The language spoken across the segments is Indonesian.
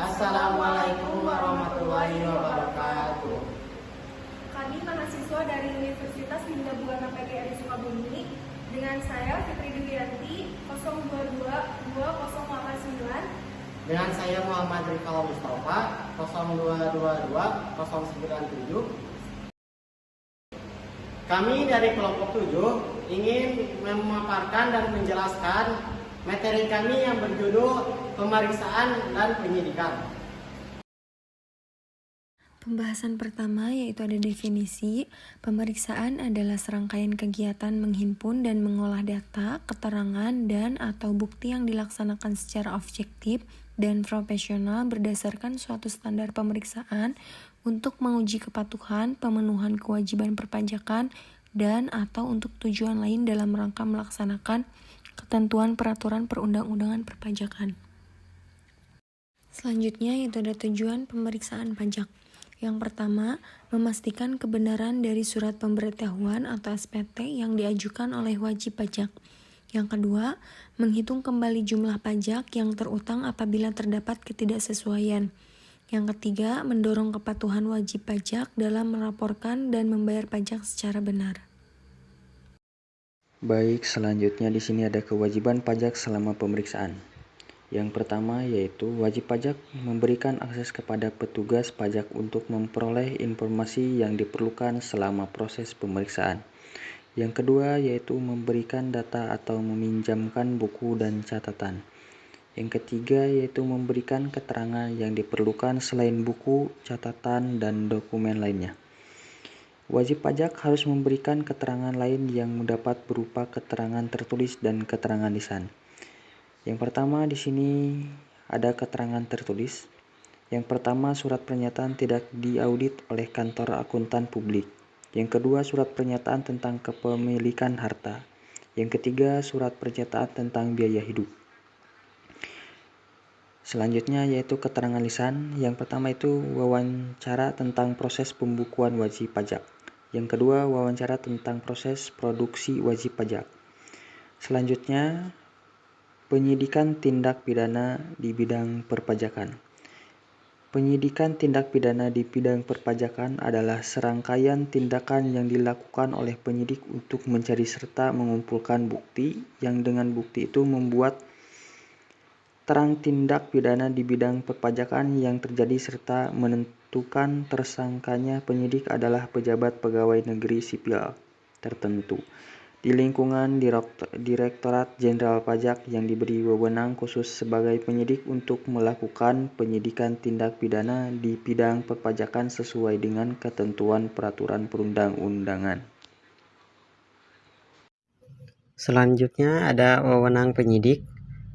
Assalamualaikum warahmatullahi wabarakatuh. Kami mahasiswa dari Universitas Hindia Buana PGRI Sukabumi dengan saya Fitri Duyanti 0222 Dengan saya Muhammad Rifal Mustafa 0222 097. Kami dari kelompok 7 ingin memaparkan dan menjelaskan materi kami yang berjudul pemeriksaan dan penyidikan. Pembahasan pertama yaitu ada definisi. Pemeriksaan adalah serangkaian kegiatan menghimpun dan mengolah data, keterangan, dan atau bukti yang dilaksanakan secara objektif dan profesional berdasarkan suatu standar pemeriksaan untuk menguji kepatuhan, pemenuhan kewajiban perpajakan, dan atau untuk tujuan lain dalam rangka melaksanakan ketentuan peraturan perundang-undangan perpajakan. Selanjutnya yaitu ada tujuan pemeriksaan pajak. Yang pertama, memastikan kebenaran dari surat pemberitahuan atau SPT yang diajukan oleh wajib pajak. Yang kedua, menghitung kembali jumlah pajak yang terutang apabila terdapat ketidaksesuaian. Yang ketiga, mendorong kepatuhan wajib pajak dalam melaporkan dan membayar pajak secara benar. Baik, selanjutnya di sini ada kewajiban pajak selama pemeriksaan. Yang pertama yaitu wajib pajak memberikan akses kepada petugas pajak untuk memperoleh informasi yang diperlukan selama proses pemeriksaan. Yang kedua yaitu memberikan data atau meminjamkan buku dan catatan. Yang ketiga yaitu memberikan keterangan yang diperlukan selain buku, catatan, dan dokumen lainnya. Wajib pajak harus memberikan keterangan lain yang dapat berupa keterangan tertulis dan keterangan lisan. Yang pertama di sini ada keterangan tertulis. Yang pertama, surat pernyataan tidak diaudit oleh kantor akuntan publik. Yang kedua, surat pernyataan tentang kepemilikan harta. Yang ketiga, surat pernyataan tentang biaya hidup. Selanjutnya yaitu keterangan lisan. Yang pertama itu wawancara tentang proses pembukuan wajib pajak. Yang kedua, wawancara tentang proses produksi wajib pajak. Selanjutnya, penyidikan tindak pidana di bidang perpajakan. Penyidikan tindak pidana di bidang perpajakan adalah serangkaian tindakan yang dilakukan oleh penyidik untuk mencari serta mengumpulkan bukti yang dengan bukti itu membuat terang tindak pidana di bidang perpajakan yang terjadi serta menentukan tersangkanya. Penyidik adalah pejabat pegawai negeri sipil tertentu di lingkungan Direktorat Jenderal Pajak yang diberi wewenang khusus sebagai penyidik untuk melakukan penyidikan tindak pidana di bidang perpajakan sesuai dengan ketentuan peraturan perundang-undangan. Selanjutnya ada wewenang penyidik,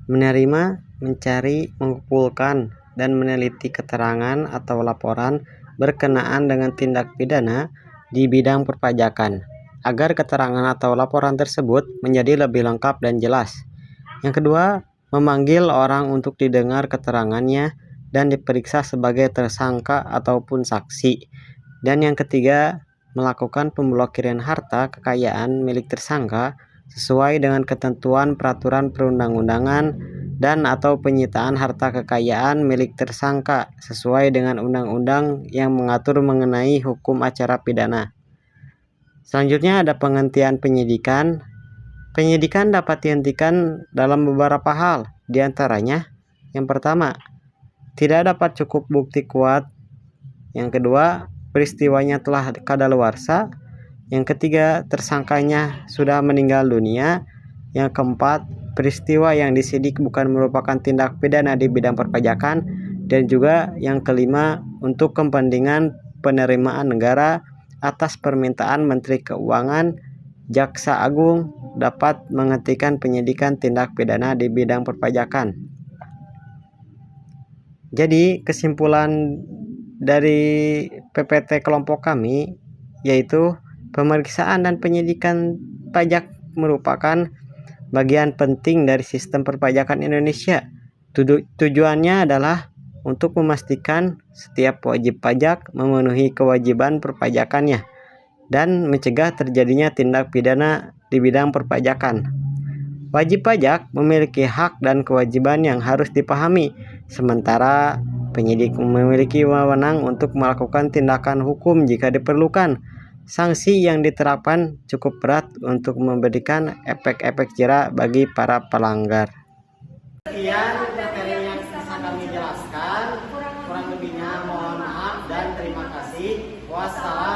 menerima, mencari, mengumpulkan, dan meneliti keterangan atau laporan berkenaan dengan tindak pidana di bidang perpajakan, agar keterangan atau laporan tersebut menjadi lebih lengkap dan jelas. Yang kedua, memanggil orang untuk didengar keterangannya dan diperiksa sebagai tersangka ataupun saksi. Dan yang ketiga, melakukan pemblokiran harta kekayaan milik tersangka sesuai dengan ketentuan peraturan perundang-undangan dan atau penyitaan harta kekayaan milik tersangka sesuai dengan undang-undang yang mengatur mengenai hukum acara pidana. Selanjutnya ada penghentian penyidikan. Penyidikan dapat dihentikan dalam beberapa hal, diantaranya yang pertama, tidak dapat cukup bukti kuat. Yang kedua, peristiwanya telah kadaluarsa. Yang ketiga, tersangkanya sudah meninggal dunia. Yang keempat, peristiwa yang disidik bukan merupakan tindak pidana di bidang perpajakan. Dan juga yang kelima, untuk kepentingan penerimaan negara atas permintaan Menteri Keuangan, Jaksa Agung dapat menghentikan penyidikan tindak pidana di bidang perpajakan. Jadi kesimpulan dari PPT kelompok kami yaitu pemeriksaan dan penyidikan pajak merupakan bagian penting dari sistem perpajakan Indonesia. Tujuannya adalah untuk memastikan setiap wajib pajak memenuhi kewajiban perpajakannya dan mencegah terjadinya tindak pidana di bidang perpajakan. Wajib pajak memiliki hak dan kewajiban yang harus dipahami, sementara Penyidik memiliki wewenang untuk melakukan tindakan hukum jika diperlukan. Sanksi yang diterapkan cukup berat untuk memberikan efek-efek jera bagi para pelanggar. Sekian materi yang bisa kami jelaskan. Kurang lebihnya mohon maaf dan terima kasih. Wassalam.